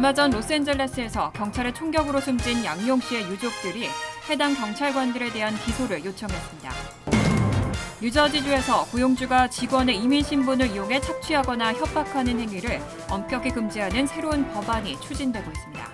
얼마 전 로스앤젤레스에서 경찰의 총격으로 숨진 양용 씨의 유족들이 해당 경찰관들에 대한 기소를 요청했습니다. 뉴저지주에서 고용주가 직원의 이민 신분을 이용해 착취하거나 협박하는 행위를 엄격히 금지하는 새로운 법안이 추진되고 있습니다.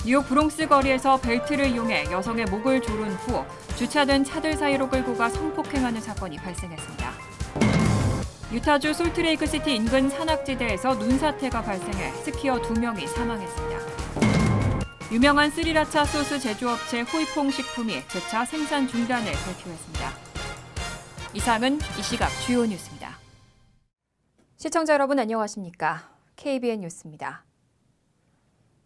뉴욕 브롱스 거리에서 벨트를 이용해 여성의 목을 조른 후 주차된 차들 사이로 끌고 가 성폭행하는 사건이 발생했습니다. 유타주 솔트레이크시티 인근 산악지대에서 눈사태가 발생해 스키어 2명이 사망했습니다. 유명한 스리라차 소스 제조업체 호이퐁 식품이 재차 생산 중단을 발표했습니다. 이상은 이 시각 주요 뉴스입니다. 시청자 여러분 안녕하십니까? KBN 뉴스입니다.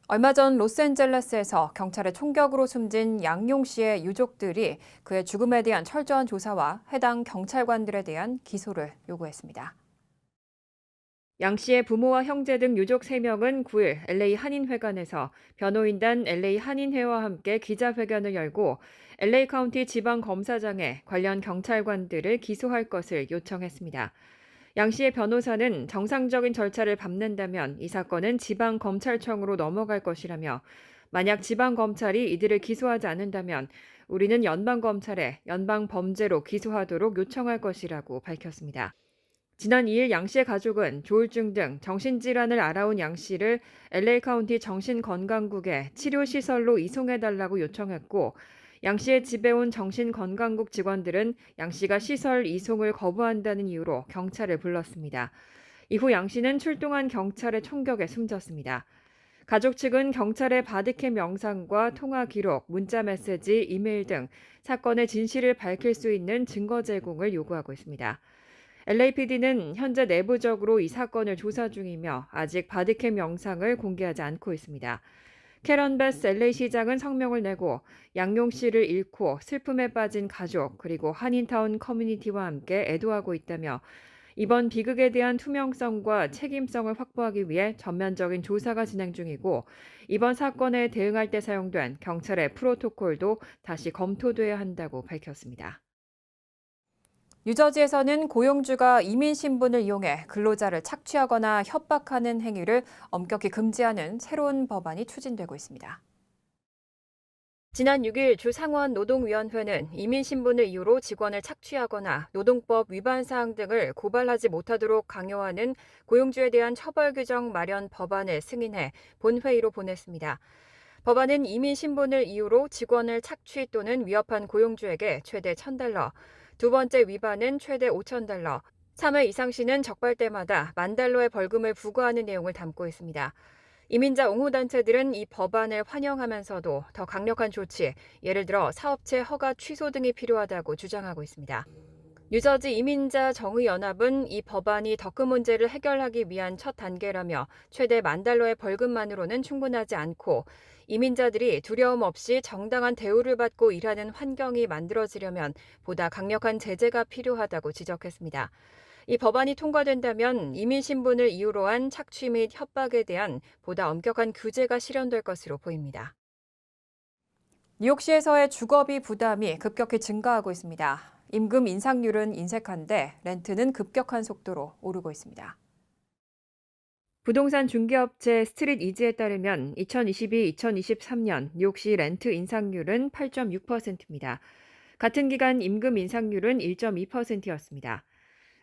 얼마 전 로스앤젤레스에서 경찰의 총격으로 숨진 양용 씨의 유족들이 그의 죽음에 대한 철저한 조사와 해당 경찰관들에 대한 기소를 요구했습니다. 양 씨의 부모와 형제 등 유족 3명은 9일 LA 한인회관에서 변호인단 LA 한인회와 함께 기자회견을 열고 LA 카운티 지방검사장에 관련 경찰관들을 기소할 것을 요청했습니다. 양 씨의 변호사는 정상적인 절차를 밟는다면 이 사건은 지방검찰청으로 넘어갈 것이라며 만약 지방검찰이 이들을 기소하지 않는다면 우리는 연방검찰에 연방범죄로 기소하도록 요청할 것이라고 밝혔습니다. 지난 2일 양 씨의 가족은 조울증 등 정신질환을 앓아온 양 씨를 LA 카운티 정신건강국에 치료시설로 이송해달라고 요청했고 양 씨의 집에 온 정신건강국 직원들은 양 씨가 시설 이송을 거부한다는 이유로 경찰을 불렀습니다. 이후 양 씨는 출동한 경찰의 총격에 숨졌습니다. 가족 측은 경찰의 바디캠 영상과 통화 기록, 문자 메시지, 이메일 등 사건의 진실을 밝힐 수 있는 증거 제공을 요구하고 있습니다. LAPD는 현재 내부적으로 이 사건을 조사 중이며 아직 바디캠 영상을 공개하지 않고 있습니다. 캐런 베스 LA 시장은 성명을 내고 양용 씨를 잃고 슬픔에 빠진 가족 그리고 한인타운 커뮤니티와 함께 애도하고 있다며 이번 비극에 대한 투명성과 책임성을 확보하기 위해 전면적인 조사가 진행 중이고 이번 사건에 대응할 때 사용된 경찰의 프로토콜도 다시 검토돼야 한다고 밝혔습니다. 뉴저지에서는 고용주가 이민 신분을 이용해 근로자를 착취하거나 협박하는 행위를 엄격히 금지하는 새로운 법안이 추진되고 있습니다. 지난 6일 주 상원 노동위원회는 이민 신분을 이유로 직원을 착취하거나 노동법 위반 사항 등을 고발하지 못하도록 강요하는 고용주에 대한 처벌 규정 마련 법안을 승인해 본회의로 보냈습니다. 법안은 이민 신분을 이유로 직원을 착취 또는 위협한 고용주에게 최대 $1,000, 두 번째 위반은 최대 $5,000, 3회 이상 시는 적발 때마다 $10,000의 벌금을 부과하는 내용을 담고 있습니다. 이민자 옹호단체들은 이 법안을 환영하면서도 더 강력한 조치, 예를 들어 사업체 허가 취소 등이 필요하다고 주장하고 있습니다. 뉴저지 이민자 정의연합은 이 법안이 더 큰 문제를 해결하기 위한 첫 단계라며 최대 $10,000의 벌금만으로는 충분하지 않고 이민자들이 두려움 없이 정당한 대우를 받고 일하는 환경이 만들어지려면 보다 강력한 제재가 필요하다고 지적했습니다. 이 법안이 통과된다면 이민 신분을 이유로 한 착취 및 협박에 대한 보다 엄격한 규제가 실현될 것으로 보입니다. 뉴욕시에서의 주거비 부담이 급격히 증가하고 있습니다. 임금 인상률은 인색한데 렌트는 급격한 속도로 오르고 있습니다. 부동산 중개업체 스트릿 이지에 따르면 2022-2023년 뉴욕시 렌트 인상률은 8.6%입니다. 같은 기간 임금 인상률은 1.2%였습니다.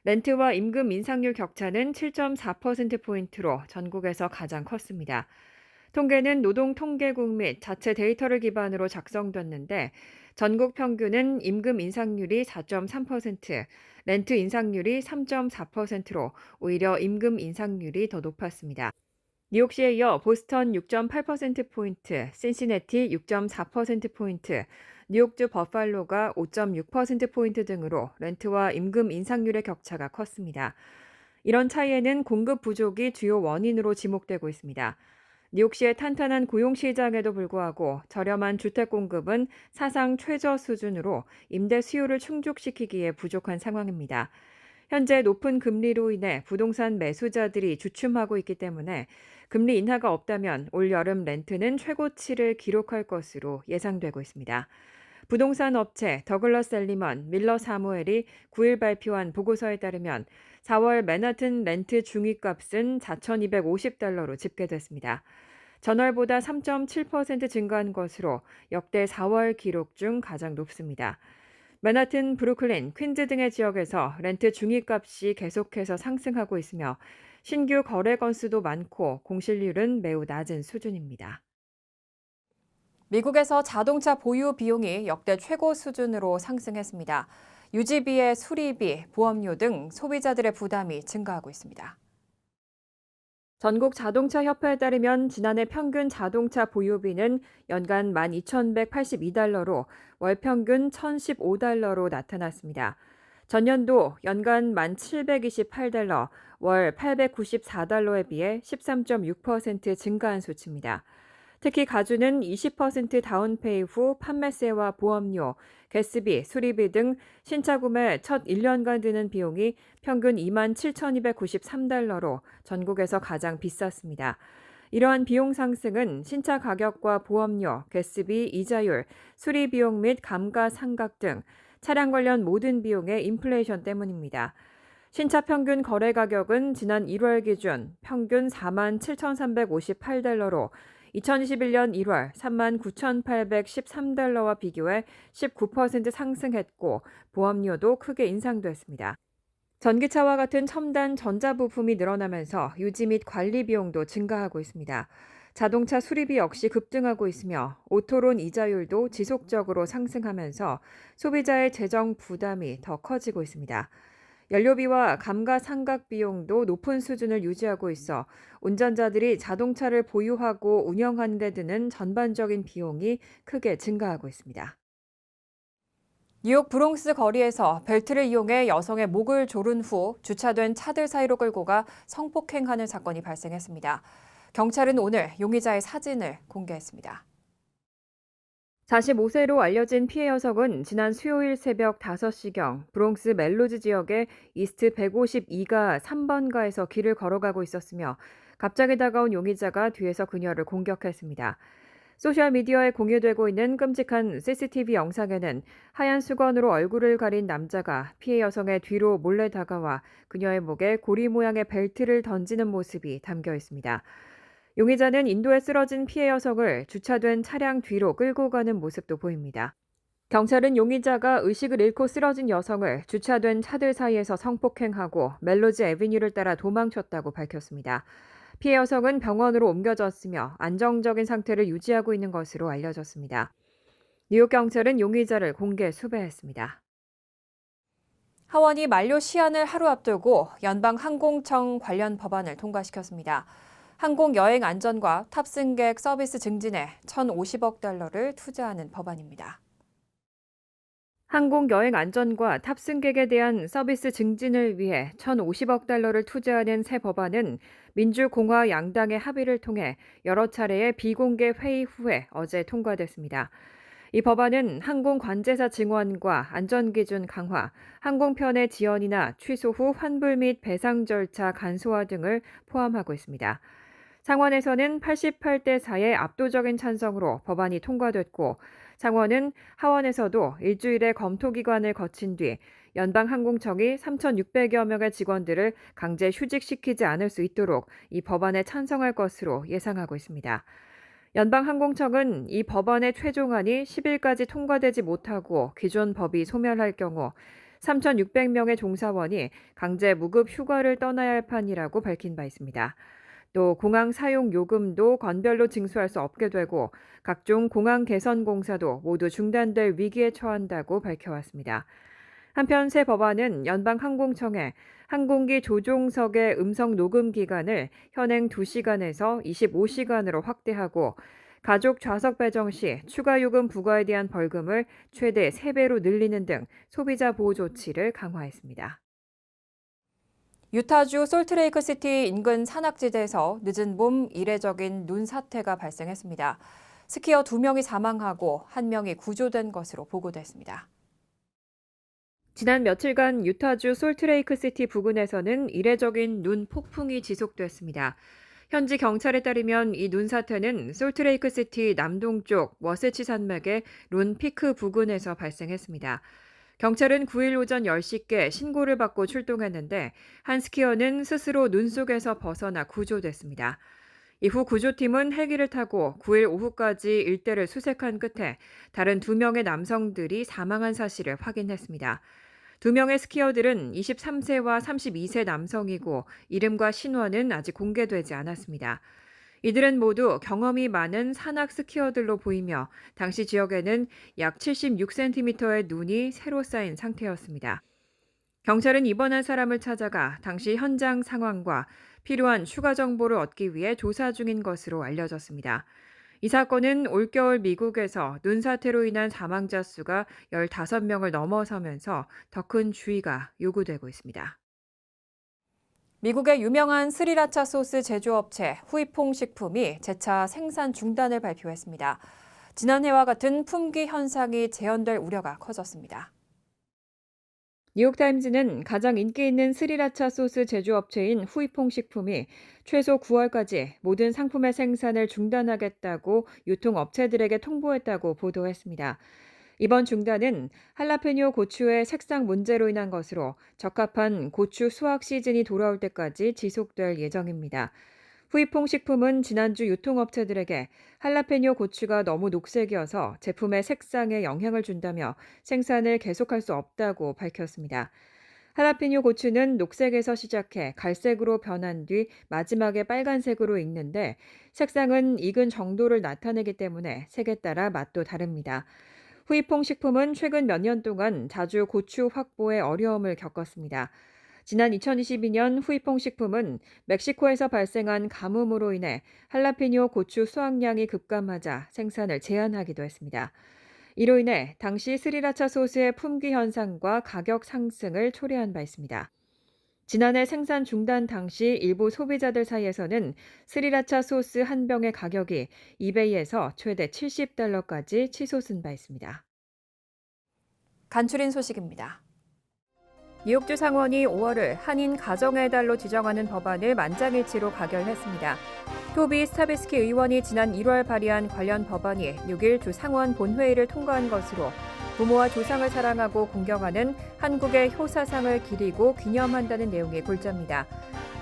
렌트와 임금 인상률 격차는 7.4%포인트로 전국에서 가장 컸습니다. 통계는 노동통계국 및 자체 데이터를 기반으로 작성됐는데 전국 평균은 임금 인상률이 4.3%, 렌트 인상률이 3.4%로 오히려 임금 인상률이 더 높았습니다. 뉴욕시에 이어 보스턴 6.8%포인트, 신시내티 6.4%포인트, 뉴욕주 버팔로가 5.6%포인트 등으로 렌트와 임금 인상률의 격차가 컸습니다. 이런 차이에는 공급 부족이 주요 원인으로 지목되고 있습니다. 뉴욕시의 탄탄한 고용시장에도 불구하고 저렴한 주택 공급은 사상 최저 수준으로 임대 수요를 충족시키기에 부족한 상황입니다. 현재 높은 금리로 인해 부동산 매수자들이 주춤하고 있기 때문에 금리 인하가 없다면 올 여름 렌트는 최고치를 기록할 것으로 예상되고 있습니다. 부동산 업체 더글러스 엘리먼, 밀러 사무엘이 9일 발표한 보고서에 따르면 4월 맨하튼 렌트 중위값은 $4,250로 집계됐습니다. 전월보다 3.7% 증가한 것으로 역대 4월 기록 중 가장 높습니다. 맨하튼, 브루클린, 퀸즈 등의 지역에서 렌트 중위값이 계속해서 상승하고 있으며 신규 거래 건수도 많고 공실률은 매우 낮은 수준입니다. 미국에서 자동차 보유 비용이 역대 최고 수준으로 상승했습니다. 유지비의 수리비, 보험료 등 소비자들의 부담이 증가하고 있습니다. 전국 자동차 협회에 따르면 지난해 평균 자동차 보유비는 연간 12,182달러로 월 평균 1,015달러로 나타났습니다. 전년도 연간 1,728달러, 월 894달러에 비해 13.6% 증가한 수치입니다. 특히 가주는 20% 다운페이 후 판매세와 보험료, 가스비, 수리비 등 신차 구매 첫 1년간 드는 비용이 평균 27,293달러로 전국에서 가장 비쌌습니다. 이러한 비용 상승은 신차 가격과 보험료, 가스비, 이자율, 수리 비용 및 감가상각 등 차량 관련 모든 비용의 인플레이션 때문입니다. 신차 평균 거래 가격은 지난 1월 기준 평균 47,358달러로 2021년 1월 39,813달러와 비교해 19% 상승했고 보험료도 크게 인상됐습니다. 전기차와 같은 첨단 전자부품이 늘어나면서 유지 및 관리 비용도 증가하고 있습니다. 자동차 수리비 역시 급등하고 있으며 오토론 이자율도 지속적으로 상승하면서 소비자의 재정 부담이 더 커지고 있습니다. 연료비와 감가상각 비용도 높은 수준을 유지하고 있어 운전자들이 자동차를 보유하고 운영하는 데 드는 전반적인 비용이 크게 증가하고 있습니다. 뉴욕 브롱스 거리에서 벨트를 이용해 여성의 목을 조른 후 주차된 차들 사이로 끌고 가 성폭행하는 사건이 발생했습니다. 경찰은 오늘 용의자의 사진을 공개했습니다. 45세로 알려진 피해 여성은 지난 수요일 새벽 5시경 브롱스 멜로즈 지역의 이스트 152가 3번가에서 길을 걸어가고 있었으며 갑자기 다가온 용의자가 뒤에서 그녀를 공격했습니다. 소셜미디어에 공유되고 있는 끔찍한 CCTV 영상에는 하얀 수건으로 얼굴을 가린 남자가 피해 여성의 뒤로 몰래 다가와 그녀의 목에 고리 모양의 벨트를 던지는 모습이 담겨 있습니다. 용의자는 인도에 쓰러진 피해 여성을 주차된 차량 뒤로 끌고 가는 모습도 보입니다. 경찰은 용의자가 의식을 잃고 쓰러진 여성을 주차된 차들 사이에서 성폭행하고 멜로즈 애비뉴를 따라 도망쳤다고 밝혔습니다. 피해 여성은 병원으로 옮겨졌으며 안정적인 상태를 유지하고 있는 것으로 알려졌습니다. 뉴욕 경찰은 용의자를 공개 수배했습니다. 하원이 만료 시한을 하루 앞두고 연방항공청 관련 법안을 통과시켰습니다. 항공 여행 안전과 탑승객 서비스 증진에 1,050억 달러를 투자하는 법안입니다. 항공 여행 안전과 탑승객에 대한 서비스 증진을 위해 1,050억 달러를 투자하는 새 법안은 민주공화 양당의 합의를 통해 여러 차례의 비공개 회의 후에 어제 통과됐습니다. 이 법안은 항공 관제사 증원과 안전기준 강화, 항공편의 지연이나 취소 후 환불 및 배상 절차 간소화 등을 포함하고 있습니다. 상원에서는 88대 4의 압도적인 찬성으로 법안이 통과됐고 상원은 하원에서도 일주일의 검토 기간을 거친 뒤 연방항공청이 3,600여 명의 직원들을 강제 휴직시키지 않을 수 있도록 이 법안에 찬성할 것으로 예상하고 있습니다. 연방항공청은 이 법안의 최종안이 10일까지 통과되지 못하고 기존 법이 소멸할 경우 3,600명의 종사원이 강제 무급 휴가를 떠나야 할 판이라고 밝힌 바 있습니다. 또 공항 사용 요금도 건별로 징수할 수 없게 되고 각종 공항 개선 공사도 모두 중단될 위기에 처한다고 밝혀왔습니다. 한편 새 법안은 연방항공청에 항공기 조종석의 음성 녹음 기간을 현행 2시간에서 25시간으로 확대하고 가족 좌석 배정 시 추가 요금 부과에 대한 벌금을 최대 3배로 늘리는 등 소비자 보호 조치를 강화했습니다. 유타주 솔트레이크시티 인근 산악지대에서 늦은 봄 이례적인 눈 사태가 발생했습니다. 스키어 2명이 사망하고 1명이 구조된 것으로 보고됐습니다. 지난 며칠간 유타주 솔트레이크시티 부근에서는 이례적인 눈 폭풍이 지속됐습니다. 현지 경찰에 따르면 이 눈 사태는 솔트레이크시티 남동쪽 워세치 산맥의 론피크 부근에서 발생했습니다. 경찰은 9일 오전 10시께 신고를 받고 출동했는데 한 스키어는 스스로 눈 속에서 벗어나 구조됐습니다. 이후 구조팀은 헬기를 타고 9일 오후까지 일대를 수색한 끝에 다른 2명의 남성들이 사망한 사실을 확인했습니다. 2명의 스키어들은 23세와 32세 남성이고 이름과 신원은 아직 공개되지 않았습니다. 이들은 모두 경험이 많은 산악 스키어들로 보이며 당시 지역에는 약 76cm의 눈이 새로 쌓인 상태였습니다. 경찰은 입원한 사람을 찾아가 당시 현장 상황과 필요한 추가 정보를 얻기 위해 조사 중인 것으로 알려졌습니다. 이 사건은 올겨울 미국에서 눈 사태로 인한 사망자 수가 15명을 넘어서면서 더 큰 주의가 요구되고 있습니다. 미국의 유명한 스리라차 소스 제조업체 후이퐁 식품이 재차 생산 중단을 발표했습니다. 지난해와 같은 품귀 현상이 재현될 우려가 커졌습니다. 뉴욕타임즈는 가장 인기 있는 스리라차 소스 제조업체인 후이퐁 식품이 최소 9월까지 모든 상품의 생산을 중단하겠다고 유통업체들에게 통보했다고 보도했습니다. 이번 중단은 할라페뇨 고추의 색상 문제로 인한 것으로 적합한 고추 수확 시즌이 돌아올 때까지 지속될 예정입니다. 후이퐁 식품은 지난주 유통업체들에게 할라페뇨 고추가 너무 녹색이어서 제품의 색상에 영향을 준다며 생산을 계속할 수 없다고 밝혔습니다. 할라페뇨 고추는 녹색에서 시작해 갈색으로 변한 뒤 마지막에 빨간색으로 익는데 색상은 익은 정도를 나타내기 때문에 색에 따라 맛도 다릅니다. 후이퐁 식품은 최근 몇 년 동안 자주 고추 확보에 어려움을 겪었습니다. 지난 2022년 후이퐁 식품은 멕시코에서 발생한 가뭄으로 인해 할라피뇨 고추 수확량이 급감하자 생산을 제한하기도 했습니다. 이로 인해 당시 스리라차 소스의 품귀 현상과 가격 상승을 초래한 바 있습니다. 지난해 생산 중단 당시 일부 소비자들 사이에서는 스리라차 소스 한 병의 가격이 이베이에서 최대 $70까지 치솟은 바 있습니다. 간추린 소식입니다. 뉴욕주 상원이 5월을 한인 가정의 달로 지정하는 법안을 만장일치로 가결했습니다. 토비 스타비스키 의원이 지난 1월 발의한 관련 법안이 6일 주 상원 본회의를 통과한 것으로 부모와 조상을 사랑하고 공경하는 한국의 효사상을 기리고 기념한다는 내용이 골자입니다.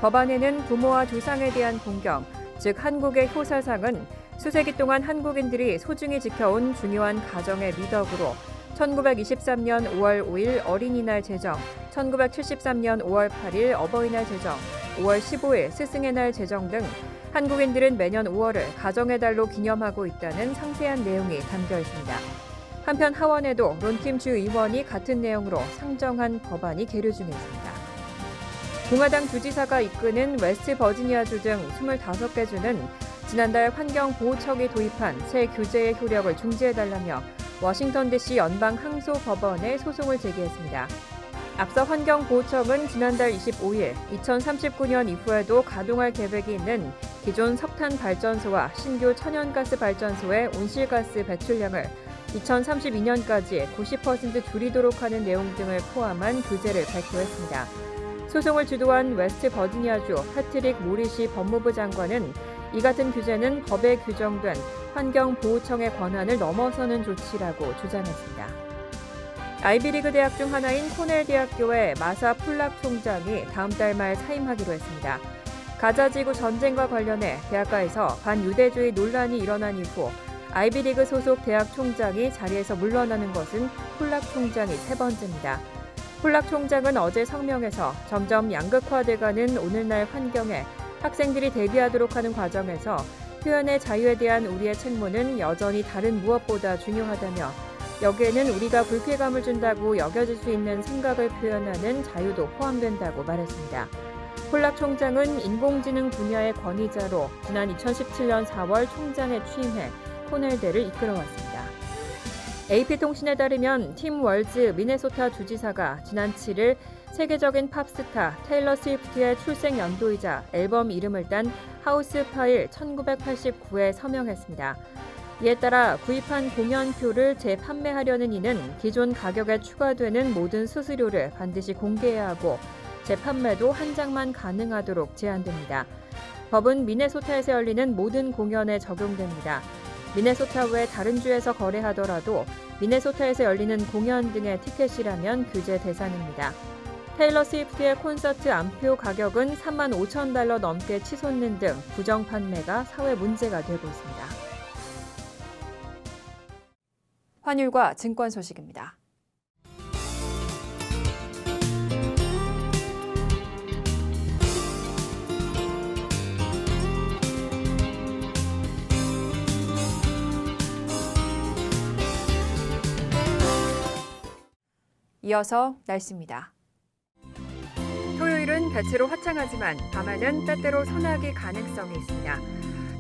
법안에는 부모와 조상에 대한 공경, 즉 한국의 효사상은 수세기 동안 한국인들이 소중히 지켜온 중요한 가정의 미덕으로 1923년 5월 5일 어린이날 제정, 1973년 5월 8일 어버이날 제정, 5월 15일 스승의 날 제정 등 한국인들은 매년 5월을 가정의 달로 기념하고 있다는 상세한 내용이 담겨 있습니다. 한편 하원에도 론킴 주 의원이 같은 내용으로 상정한 법안이 계류 중에 있습니다. 공화당 주지사가 이끄는 웨스트 버지니아주 등 25개 주는 지난달 환경보호청이 도입한 새 규제의 효력을 중지해달라며 워싱턴 DC 연방 항소법원에 소송을 제기했습니다. 앞서 환경보호청은 지난달 25일 2039년 이후에도 가동할 계획이 있는 기존 석탄 발전소와 신규 천연가스 발전소의 온실가스 배출량을 2032년까지 90% 줄이도록 하는 내용 등을 포함한 규제를 발표했습니다. 소송을 주도한 웨스트 버지니아주 패트릭 모리시 법무부 장관은 이 같은 규제는 법에 규정된 환경보호청의 권한을 넘어서는 조치라고 주장했습니다. 아이비리그 대학 중 하나인 코넬 대학교의 마사 폴락 총장이 다음 달 말 사임하기로 했습니다. 가자지구 전쟁과 관련해 대학가에서 반유대주의 논란이 일어난 이후 아이비리그 소속 대학 총장이 자리에서 물러나는 것은 폴락 총장이 세 번째입니다. 폴락 총장은 어제 성명에서 점점 양극화돼가는 오늘날 환경에 학생들이 대비하도록 하는 과정에서 표현의 자유에 대한 우리의 책무는 여전히 다른 무엇보다 중요하다며 여기에는 우리가 불쾌감을 준다고 여겨질 수 있는 생각을 표현하는 자유도 포함된다고 말했습니다. 폴락 총장은 인공지능 분야의 권위자로 지난 2017년 4월 총장에 취임해 코넬대를 이끌어왔습니다. AP통신에 따르면 팀 월즈 미네소타 주지사가 지난 7일 세계적인 팝스타 테일러 스위프트의 출생 연도이자 앨범 이름을 딴 하우스 파일 1989에 서명했습니다. 이에 따라 구입한 공연표를 재판매하려는 이는 기존 가격에 추가되는 모든 수수료를 반드시 공개해야 하고 재판매도 한 장만 가능하도록 제한됩니다. 법은 미네소타에서 열리는 모든 공연에 적용됩니다. 미네소타 외 다른 주에서 거래하더라도 미네소타에서 열리는 공연 등의 티켓이라면 규제 대상입니다. 테일러 스위프트의 콘서트 암표 가격은 $35,000 넘게 치솟는 등 부정 판매가 사회 문제가 되고 있습니다. 환율과 증권 소식입니다. 이어서 날씨입니다. 토요일은 대체로 화창하지만 밤에는 때때로 소나기 가능성이 있습니다.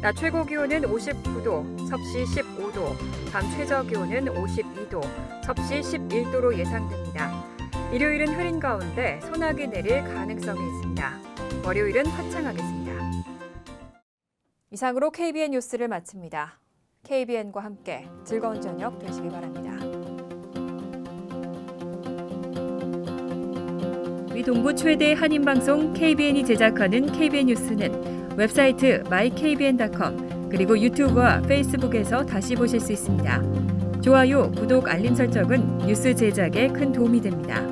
낮 최고 기온은 59도, 섭씨 15도, 밤 최저 기온은 52도, 섭씨 11도로 예상됩니다. 일요일은 흐린 가운데 소나기 내릴 가능성이 있습니다. 월요일은 화창하겠습니다. 이상으로 KBN 뉴스를 마칩니다. KBN과 함께 즐거운 저녁 되시길 바랍니다. 미 동부 최대 한인방송 KBN이 제작하는 KBN 뉴스는 웹사이트 mykbn.com 그리고 유튜브와 페이스북에서 다시 보실 수 있습니다. 좋아요, 구독, 알림 설정은 뉴스 제작에 큰 도움이 됩니다.